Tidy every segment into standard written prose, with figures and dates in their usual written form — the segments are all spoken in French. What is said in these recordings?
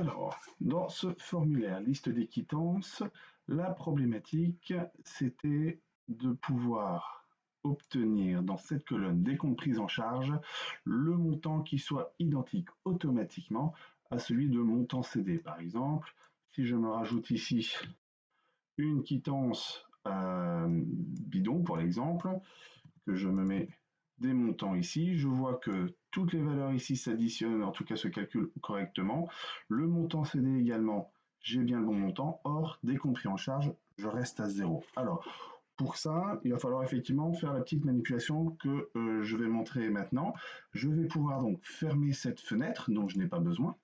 Alors, dans ce formulaire liste des quittances, la problématique, c'était de pouvoir obtenir dans cette colonne des comptes pris en charge le montant qui soit identique automatiquement à celui de montant cédé. Par exemple, si je me rajoute ici une quittance bidon, pour l'exemple, que je me mets des montants ici, je vois que toutes les valeurs ici s'additionnent, en tout cas se calculent correctement. Le montant cédé également, j'ai bien le bon montant. Or, dès qu'on pris en charge, je reste à 0. Alors, pour ça, il va falloir effectivement faire la petite manipulation que je vais montrer maintenant. Je vais pouvoir donc fermer cette fenêtre dont je n'ai pas besoin.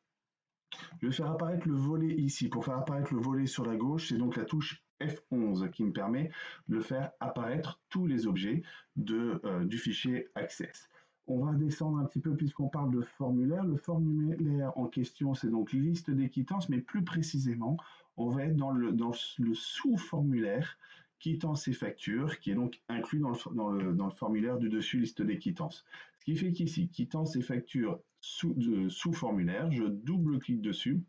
Je vais faire apparaître le volet ici. Pour faire apparaître le volet sur la gauche, c'est donc la touche F11 qui me permet de faire apparaître tous les objets du fichier Access. On va descendre un petit peu puisqu'on parle de formulaire. Le formulaire en question, c'est donc liste des quittances, mais plus précisément, on va être dans le sous-formulaire quittances et factures, qui est donc inclus dans le formulaire du dessus liste des quittances. Ce qui fait qu'ici, quittances et factures sous formulaire, je double-clique dessus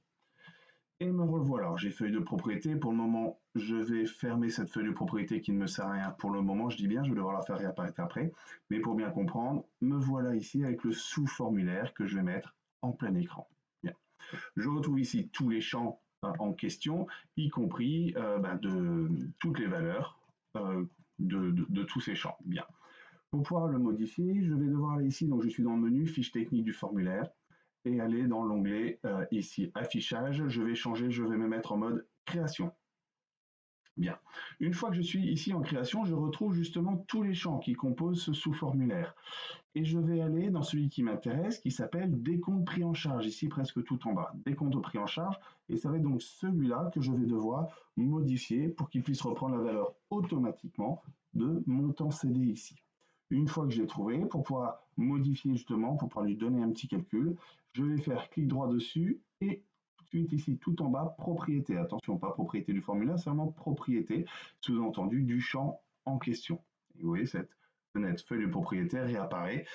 et me revoilà. Alors j'ai feuille de propriété, pour le moment je vais fermer cette feuille de propriété qui ne me sert à rien pour le moment, je dis bien, je vais devoir la faire réapparaître après, mais pour bien comprendre, me voilà ici avec le sous-formulaire que je vais mettre en plein écran. Bien. Je retrouve ici tous les champs en question, y compris de toutes les valeurs de tous ces champs. Bien. Pour pouvoir le modifier, je vais devoir aller ici, donc je suis dans le menu fiche technique du formulaire, et aller dans l'onglet ici affichage, je vais me mettre en mode création. Bien. Une fois que je suis ici en création, je retrouve justement tous les champs qui composent ce sous-formulaire. Et je vais aller dans celui qui m'intéresse, qui s'appelle décompte pris en charge, ici presque tout en bas. Décompte pris en charge, et ça va être donc celui-là que je vais devoir modifier pour qu'il puisse reprendre la valeur automatiquement de montant cédé ici. Une fois que je l'ai trouvé, pour pouvoir modifier justement, pour pouvoir lui donner un petit calcul, je vais faire clic droit dessus et tout de suite ici, tout en bas, propriété. Attention, pas propriété du formulaire, c'est vraiment propriété, sous-entendu du champ en question. Et vous voyez, cette fenêtre feuille de propriétaire réapparaît.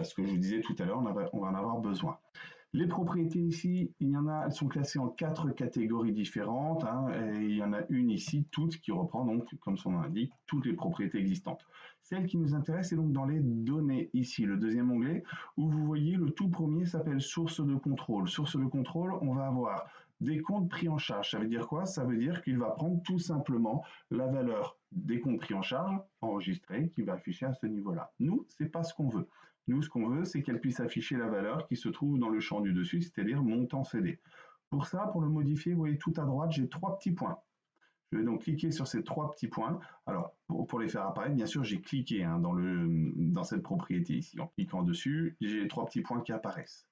Ce que je vous disais tout à l'heure, on va en avoir besoin. Les propriétés ici, elles sont classées en 4 catégories différentes. Et il y en a une ici, toutes, qui reprend donc, comme son nom l'indique, toutes les propriétés existantes. Celle qui nous intéresse est donc dans les données ici, le deuxième onglet, où vous voyez le tout premier s'appelle source de contrôle. Source de contrôle, on va avoir des comptes pris en charge. Ça veut dire quoi? Ça veut dire qu'il va prendre tout simplement la valeur des comptes pris en charge enregistrés qui va afficher à ce niveau-là. Nous, c'est pas ce qu'on veut. Nous, ce qu'on veut, c'est qu'elle puisse afficher la valeur qui se trouve dans le champ du dessus, c'est-à-dire montant cédé. Pour ça, pour le modifier, vous voyez tout à droite, j'ai 3 petits points. Je vais donc cliquer sur ces 3 petits points. Alors, pour les faire apparaître, bien sûr, j'ai cliqué dans cette propriété ici. En cliquant dessus, j'ai les 3 petits points qui apparaissent.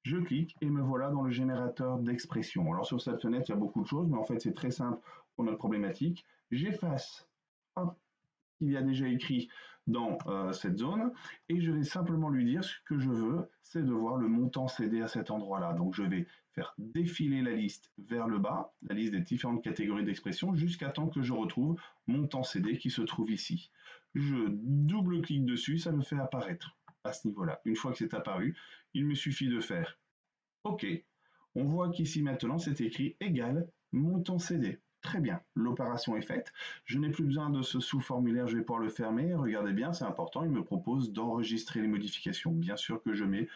Je clique et me voilà dans le générateur d'expression. Alors, sur cette fenêtre, il y a beaucoup de choses, mais en fait, c'est très simple pour notre problématique. J'efface qu'il y a déjà écrit dans cette zone, et je vais simplement lui dire ce que je veux, c'est de voir le montant cédé à cet endroit-là. Donc je vais faire défiler la liste vers le bas, la liste des différentes catégories d'expression, jusqu'à temps que je retrouve montant cédé qui se trouve ici. Je double-clique dessus, ça me fait apparaître à ce niveau-là. Une fois que c'est apparu, il me suffit de faire OK. On voit qu'ici maintenant c'est écrit égal montant cédé. Très bien, l'opération est faite. Je n'ai plus besoin de ce sous-formulaire, je vais pouvoir le fermer. Regardez bien, c'est important, il me propose d'enregistrer les modifications. Bien sûr que je mets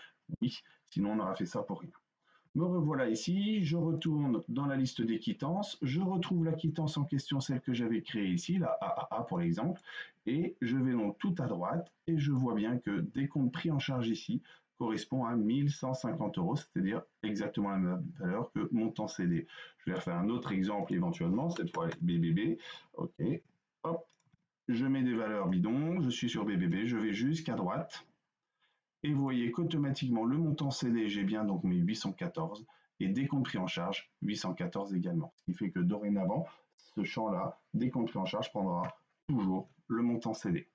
oui, sinon on aura fait ça pour rien. Me revoilà ici, je retourne dans la liste des quittances, je retrouve la quittance en question, celle que j'avais créée ici, la AAA pour l'exemple, et je vais donc tout à droite et je vois bien que décompte pris en charge ici correspond à 1150 €, c'est-à-dire exactement la même valeur que montant cédé. Je vais refaire un autre exemple éventuellement, cette fois BBB. Ok, hop, je mets des valeurs bidons, je suis sur BBB, je vais jusqu'à droite. Et vous voyez qu'automatiquement, le montant cédé, j'ai bien donc mes 814, et décompte pris en charge, 814 également. Ce qui fait que dorénavant, ce champ-là, décompte pris en charge, prendra toujours le montant cédé.